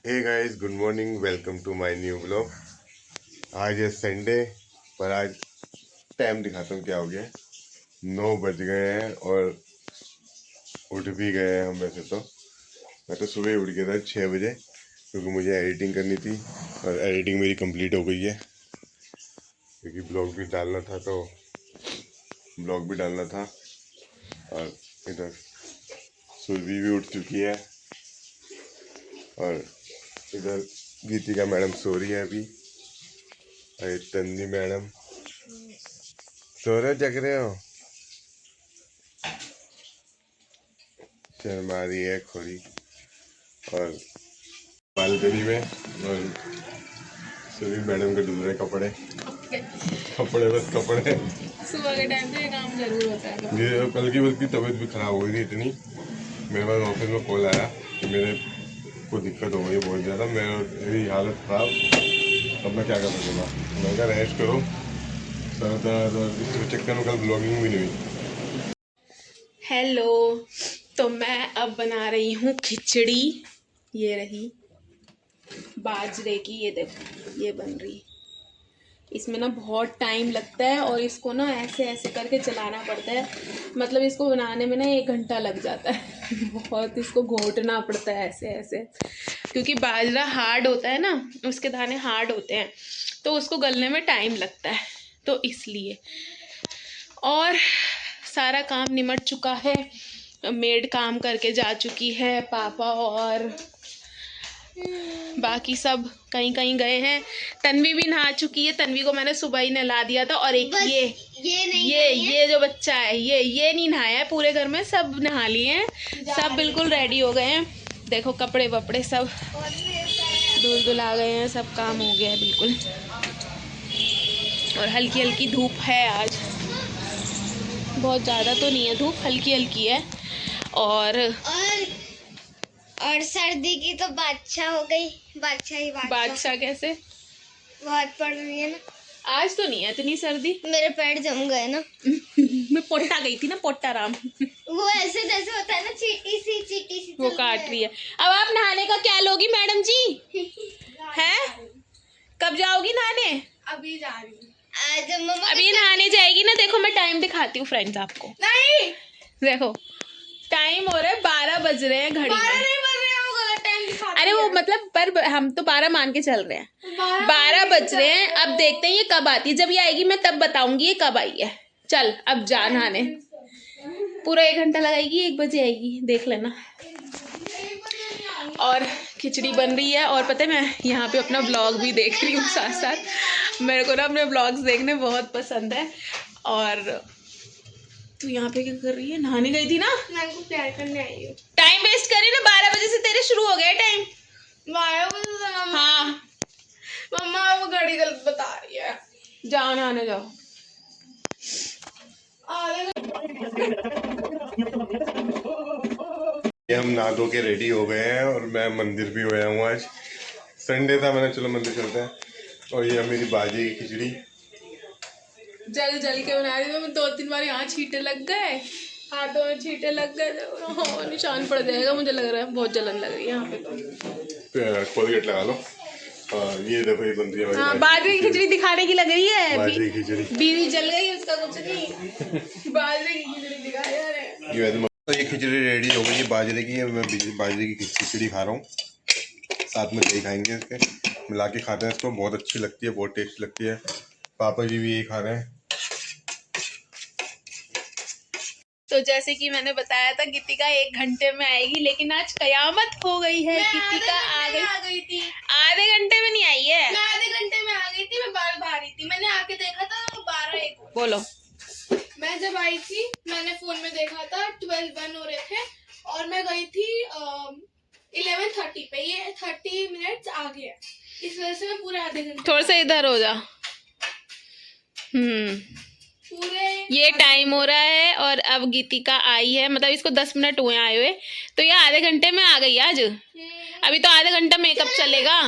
Hey guys, good morning, welcome to my new blog. आज है Sunday, पर आज टाइम दिखाता हूँ क्या हो गया। 9 बज गए हैं और उठ भी गए हैं हम। वैसे तो मैं तो सुबह ही उठ गया था 6 बजे, क्योंकि मुझे एडिटिंग करनी थी और एडिटिंग मेरी कंप्लीट हो गई है, क्योंकि ब्लॉग भी डालना था और इधर सुरभि भी उठ चुकी है और इधर गीतिका मैडम सो रही है अभी। अरे तन्वी मैडम सो रहे हो, जग रहे हो? शर्मा रही है खोरी। और बालकनी में और सभी मैडम के धुल रहे कपड़े बस कपड़े। सुबह के टाइम पे ये काम जरूर होता है। ये कल की बल्कि तबीयत भी खराब हो गई थी इतनी। मेरे पास ऑफिस में कॉल आया कि मेरे को दिक्कत हो गई बहुत ज़्यादा, मेरी हालत खराब, अब मैं क्या कर सकूँगा। मैं कहा रेस्ट करो, सर दर्द और इस चक्कर में कल ब्लॉगिंग भी नहीं हुई। हेलो, तो मैं अब बना रही हूँ खिचड़ी। ये रही बाजरे की, ये देखो ये बन रही। इसमें ना बहुत टाइम लगता है और इसको ना ऐसे ऐसे करके चलाना पड़ता है। मतलब इसको बनाने में ना 1 घंटा लग जाता है बहुत इसको घोटना पड़ता है ऐसे ऐसे, क्योंकि बाजरा हार्ड होता है ना, उसके दाने हार्ड होते हैं, तो उसको गलने में टाइम लगता है, तो इसलिए। और सारा काम निमट चुका है, मेड काम करके जा चुकी है, पापा और बाकी सब कहीं कहीं गए हैं। तन्वी भी नहा चुकी है, तन्वी को मैंने सुबह ही नहला दिया था। और एक ये जो बच्चा है ये नहीं नहाया है। पूरे घर में सब नहा लिए हैं, सब बिल्कुल रेडी हो गए हैं। देखो कपड़े वपड़े सब धुल धुल आ गए हैं, सब काम हो गया है बिल्कुल। और हल्की हल्की धूप है आज, बहुत ज़्यादा तो नहीं है धूप, हल्की हल्की है। और सर्दी की तो बादशाह हो गई। बादशाह कैसे? बहुत पड़ रही है ना। आज तो नहीं है इतनी सर्दी। मेरे पैर जम गए ना मैं पोट्टा गई थी ना, पोट्टा राम वो ऐसे जैसे होता है ना, चीटी सी वो काट रही है। अब आप नहाने का क्या लोगी मैडम जी? हैं? कब जाओगी नहाने? अभी जा रही हूँ। आज मम्मा अभी नहाने जाएगी ना। देखो मैं टाइम दिखाती हूँ फ्रेंड्स आपको। नहीं, देखो टाइम हो रहा है, 12 बज रहे हैं घड़ी में। नहीं बज रहे हैं, वो गलत टाइम दिखाती अरे वो मतलब पर हम तो 12 मान के चल रहे हैं। 12 बज रहे हैं। अब देखते हैं ये कब आती है। जब ये आएगी मैं तब बताऊंगी ये कब आई है। चल अब जा नहाने। पूरा 1 घंटा लगाएगी, 1 बजे आएगी, देख लेना। और खिचड़ी बन रही है। और पता है मैं यहाँ पे अपना ब्लॉग भी देख रही हूँ साथ साथ। मेरे को ना अपने ब्लॉग्स देखने बहुत पसंद है। और तू यहाँ पे क्या कर रही है? नहाने गई थी ना? मैं को प्यार करने आई हूँ। टाइम वेस्ट करी ना, 12 बजे से तेरे शुरू हो गया टाइम। 12 बजे से हाँ मम्मा वो घड़ी गलत बता रही है। जाओ नहाने जाओ। हम नहा धो के रेडी हो गए हैं और मैं मंदिर भी गया हूँ। आज संडे था, मैंने चलो मंदिर चलते हैं। और ये मेरी बाजी की खिचड़ी जल जल के बना रही हूँ। 2-3 बार यहाँ छींटे लग गए, हाथों में छींटे लग गए, हाँ, निशान पड़ जाएगा मुझे लग रहा है। बहुत जलन लग रही है यहाँ पे तो। कोलगेट लगा लो। और ये देखो ये बन रही है हाँ, बाजरे की खिचड़ी दिखाने की लग रही है। बाजरे की खिचड़ी बीवी जल गई उसका कुछ नहीं। बाजरे की खिचड़ी दिखा रहे हैं। ये खिचड़ी रेडी हो गई है बाजरे की। मैं बाजरे की खिचड़ी खा रहा हूँ, साथ में दही खाएंगे। इसके मिला के खाते हैं इसको, बहुत अच्छी लगती है, बहुत टेस्टी लगती है। पापा जी भी यही खा रहे हैं। तो जैसे कि मैंने बताया था गीतिका 1 घंटे में आएगी, लेकिन आज कयामत हो गई है। गीतिका आ गई थी। आधे घंटे में नहीं आई है। मैं आधे घंटे में आ गई थी। मैं बाल बहा रही थी, मैंने आके देखा था 12-1। बोलो। मैं जब आई थी मैंने फोन में देखा था 12-1 हो रहे थे और मैं गई थी 11:30 पे। ये 30 मिनट्स आगे है, इस वजह से मैं पूरे आधे घंटे। थोड़ा सा इधर हो जा। पूरे ये टाइम हो रहा है और अब गीतिका आई है, मतलब इसको 10 मिनट हुए आए हुए, तो ये आधे घंटे में आ गई आज। अभी तो आधे घंटा मेकअप चलेगा,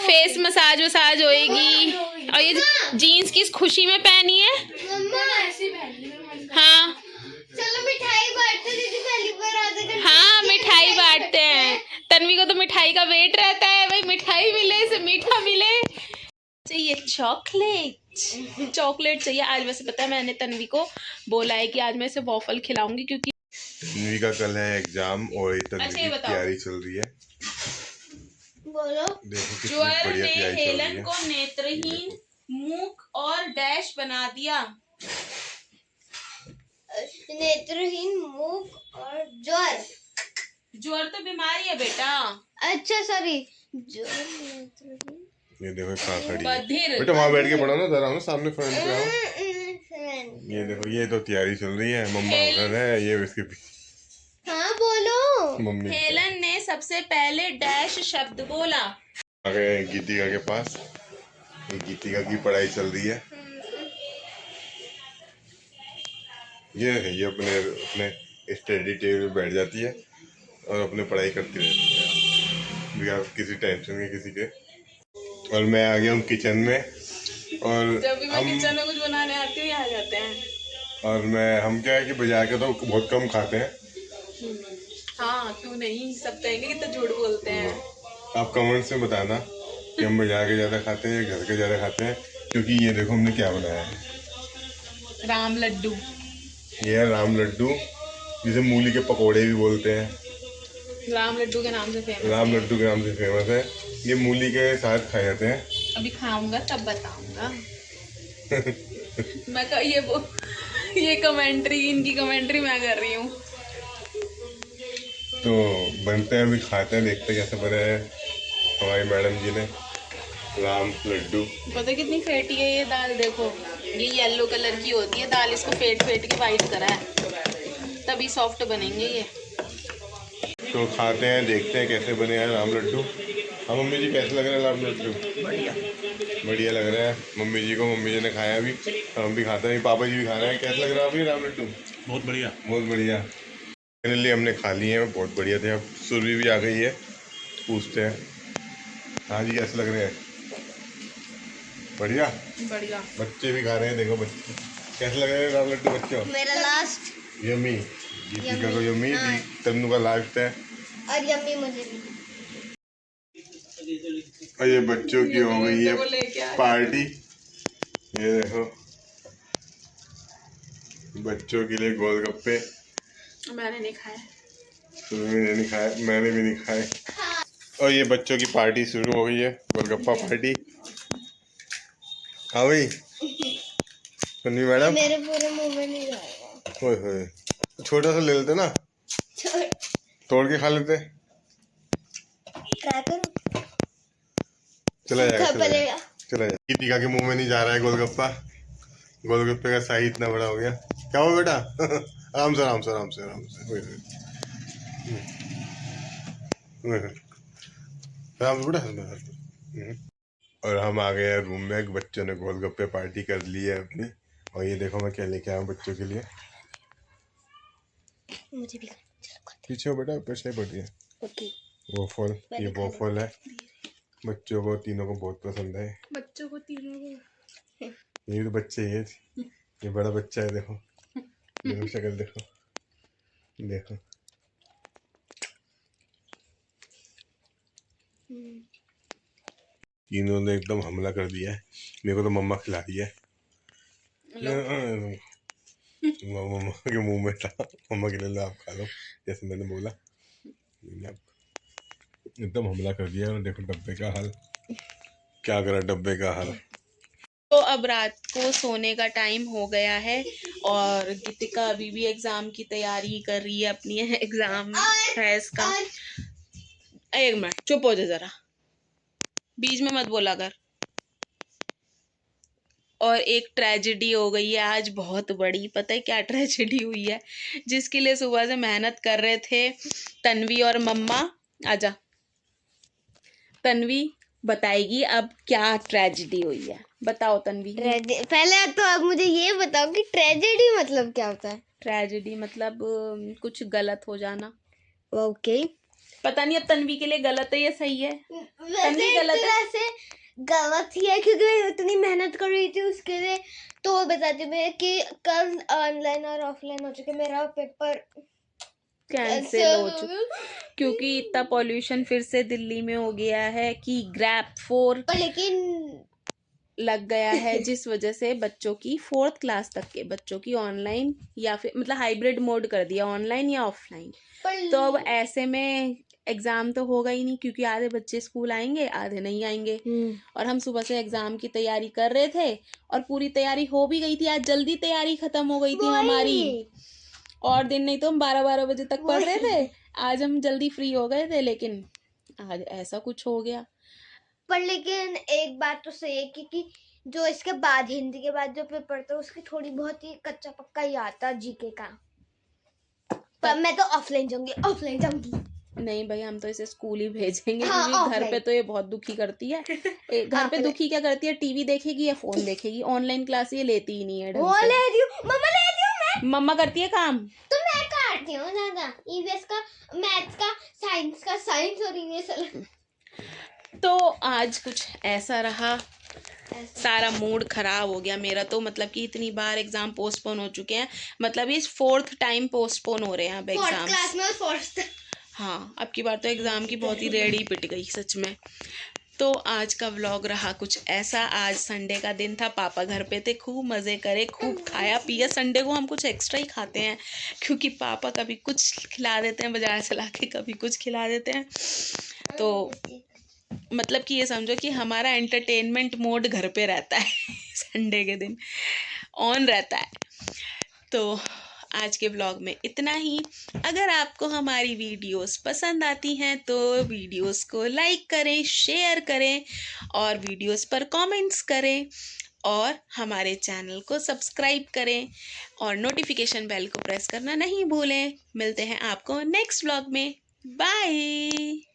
फेस मसाज वसाज होएगी। और ये जीन्स किस खुशी में पहनी है? हाँ चलो मिठाई बांटते दीदी, पहली बार आधे घंटे। हाँ मिठाई बांटते हैं। तन्वी को तो मिठाई मिठाई का वेट रहता है भाई, मिठाई मिले से मीठा मिले। चाहिए चॉकलेट, चॉकलेट चाहिए आज। वैसे पता है मैंने तन्वी को बोला है कि आज मैं इसे वॉफल खिलाऊंगी क्योंकि तन्वी का कल है एग्जाम और तन्वी अच्छा, की ये बताओ। तैयारी चल रही है। बोलो। देखो कितनी ज्वर बढ़िया ने तैयारी चल रही हेलन है। को नेत्रहीन, मूक और डैश बना दिया। नेत्रहीन, मूक और ज्वर। ज्वर तो बीमारी है बेटा। अच्छा सॉरी, ज्वर नेत्रहीन। ये देखो कहाँ खड़ी है बधिर। बेटा, वहाँ बैठ के पढ़ो ना, जरा आओ ना सामने फ्रंट पे आओ। ये देखो ये तो तैयारी चल रही है, मम्मा उधर है, ये इसके पीछे। हाँ बोलो। मम्मी हेलन ने सबसे पहले डैश शब्द बोला। आ गए गीतिका के पास। ये गीतिका की पढ़ाई चल रही है। ये अपने अपने स्टडी टेबल पे बैठ जाती है और अपने पढ़ाई करती रहती है बिना किसी टेंशन के किसी के। और मैं आ गया हूँ किचन में, और जब भी मैं हम किचन में कुछ बनाने आती हूँ यहाँ आ जाते हैं। और हम क्या है कि बाजार के तो बहुत कम खाते हैं। हाँ क्यों नहीं, सब कहेंगे कि तो झूठ बोलते हैं। आप कमेंट्स में बताना कि हम बाजार के ज़्यादा खाते हैं या घर के ज़्यादा खाते हैं, क्योंकि ये देखो हमने क्या बनाया है। राम लड्डू। ये है राम लड्डू, जिसे मूली के पकोड़े भी बोलते हैं। राम लड्डू के नाम से फेमस राम है। लड्डू के नाम से फेमस है। ये मूली के साथ खाए जाते हैं। अभी खाऊंगा तब बताऊंगा। ये कमेंट्री, इनकी कमेंट्री मैं कर रही हूँ। तो बनते हैं, अभी खाते हैं, देखते हैं कैसे बने हैं हमारी मैडम जी ने राम लड्डू। पता है कितनी फेटी है ये दाल, देखो ये येलो कलर की होती है दाल, इसको फेट फेट के वाइट करा है तभी सॉफ्ट बनेंगे ये। तो खाते हैं, देखते हैं कैसे बने हैं राम लड्डू। हाँ मम्मी जी, कैसे लग रहे हैं राम लड्डू? बढ़िया बढ़िया लग रहा है मम्मी जी को। मम्मी जी ने खाया अभी और हम भी खाते हैं, पापा जी भी खा रहे हैं। कैसा लग रहा है अभी राम लड्डू? बहुत बढ़िया। बहुत बढ़िया। फाइनली हमने खा लिए हैं, बहुत बढ़िया थे। अब सुरभि भी आ गई है, पूछते हैं। हाँ जी, कैसे लग रहे हैं? बढ़िया बढ़िया। बच्चे भी खा रहे हैं, देखो बच्चे कैसे लग रहे हैं राम लड्डू बच्चों? मेरा लास्ट। यम्मी। गीतिका को यम्मी, हाँ। तन्नू का लास्ट है। और यम्मी मुझे भी। और ये बच्चों की हो गई है पार्टी। ये देखो बच्चों के लिए गोलगप्पे। मैंने नहीं खाया। मैंने नहीं खाया, मैंने भी नहीं खाए। और ये बच्चों की पार्टी शुरू हो गई है, गोलगप्पा पार्टी। हाँ भाई तन्वी मैडम, मेरे पूरे मुंह में नहीं जाएगा। ओए होए, छोटा सा ले लेते ना, तोड़ के खा लेते। ट्राई करो। चला जाएगा, खा पड़ेगा। चला जाएगा। गीतिका के मुंह में नहीं जा रहा है गोलगप्पा। गोलगप्पे का साइज इतना बड़ा हो गया। क्या हुआ बेटा? आराम से आराम से आराम से आराम से, आराम से बेटा। और हम आ गए रूम में, बच्चों ने गोलगप्पे पार्टी कर ली है अपनी। और ये देखो मैं क्या लेके आया हूँ बच्चों के लिए। मुझे भी पीछे हो बेटा, पीछे पड़ रही है। ओके। वॉफल, ये वॉफल है, बच्चों को तीनों को बहुत पसंद है। बच्चों को तीनों को। ये तो बच्चे ये बड़ा बच्चा है, देखो देखो शक्ल देखो, देखो तीनों ने एकदम हमला कर दिया है। मेरे को तो मम्मा खिला रही है। मम्मा के मुंह में था, मम्मा के लिए आप खा लो, जैसे मैंने बोला। एकदम हमला कर दिया। देखो डब्बे का हाल, क्या करा डब्बे का हाल। तो अब रात को सोने का टाइम हो गया है और गीतिका अभी भी एग्जाम की तैयारी कर रही है अपनी। एग्जाम है इसका। एक मिनट चुप हो जा जरा, बीच में मत बोला कर। और एक ट्रेजेडी हो गई है आज बहुत बड़ी। पता है क्या ट्रेजेडी हुई है? जिसके लिए सुबह से मेहनत कर रहे थे तन्वी और मम्मा। आजा, तन्वी बताएगी अब क्या ट्रेजेडी हुई है। बताओ तन्वी। पहले तो आप मुझे ये बताओ कि ट्रेजेडी मतलब क्या होता है? ट्रेजेडी मतलब कुछ गलत हो जाना। ओके। पता नहीं अब तन्वी के लिए गलत है या सही है। वैसे गलत है। वैसे गलत ही है क्योंकि मैं इतनी मेहनत कर रही थी उसके लिए। तो बताती मैं कि कल ऑनलाइन और ऑफलाइन हो चुके, मेरा पेपर कैंसिल हो चुका, क्योंकि इतना पॉल्यूशन फिर से दिल्ली में हो गया है कि ग्रैप 4 पर लेकिन लग गया है, जिस वजह से बच्चों की 4th क्लास तक के बच्चों की ऑनलाइन या फिर मतलब हाइब्रिड मोड कर दिया, ऑनलाइन या ऑफलाइन। तो अब ऐसे में एग्ज़ाम तो होगा ही नहीं, क्योंकि आधे बच्चे स्कूल आएंगे आधे नहीं आएंगे। और हम सुबह से एग्ज़ाम की तैयारी कर रहे थे और पूरी तैयारी हो भी गई थी, आज जल्दी तैयारी ख़त्म हो गई थी हमारी। और दिन नहीं तो हम 12-12 बजे तक पढ़ रहे थे, आज हम जल्दी फ्री हो गए थे, लेकिन आज ऐसा कुछ हो गया। पर लेकिन एक बात तो सही है कि जो इसके बाद हिंदी के बाद जो पेपर था उसकी थोड़ी बहुत ही कच्चा पक्का ही आता जीके का। पर मैं तो ऑफलाइन जाऊंगी। नहीं भाई, हम तो इसे स्कूल ही भेजेंगे, हाँ, क्योंकि घर offline। पे तो ये बहुत दुखी करती है। घर पे दुखी क्या करती है, टीवी देखेगी या फोन देखेगी, ऑनलाइन क्लास ये लेती ही नहीं है ढंग वो से। ले रही हूँ मम्मा, ले रही हूँ मैं। मम्मा करती है काम, तो मैं काटती हूँ ज्यादा, ईवीएस का, मैथ्स का, साइंस और ईवीएस। तो आज कुछ ऐसा रहा, सारा मूड खराब हो गया मेरा तो। मतलब कि इतनी बार एग्जाम पोस्टपोन हो चुके हैं, मतलब ये 4th टाइम पोस्टपोन हो रहे हैं अब एग्जाम। क्लास में फोर्थ। हाँ, अब की बार तो एग्जाम की बहुत ही रेडी पिट गई सच में। तो आज का व्लॉग रहा कुछ ऐसा। आज संडे का दिन था, पापा घर पे थे, खूब मज़े करे, खूब खाया पिया। संडे को हम कुछ एक्स्ट्रा ही खाते हैं, क्योंकि पापा कभी कुछ खिला देते हैं बाजार से लाके, कभी कुछ खिला देते हैं। तो मतलब कि ये समझो कि हमारा एंटरटेनमेंट मोड घर पे रहता है संडे के दिन ऑन रहता है। तो आज के ब्लॉग में इतना ही। अगर आपको हमारी वीडियोस पसंद आती हैं तो वीडियोस को लाइक करें, शेयर करें और वीडियोस पर कमेंट्स करें और हमारे चैनल को सब्सक्राइब करें और नोटिफिकेशन बेल को प्रेस करना नहीं भूलें। मिलते हैं आपको नेक्स्ट ब्लॉग में। बाय।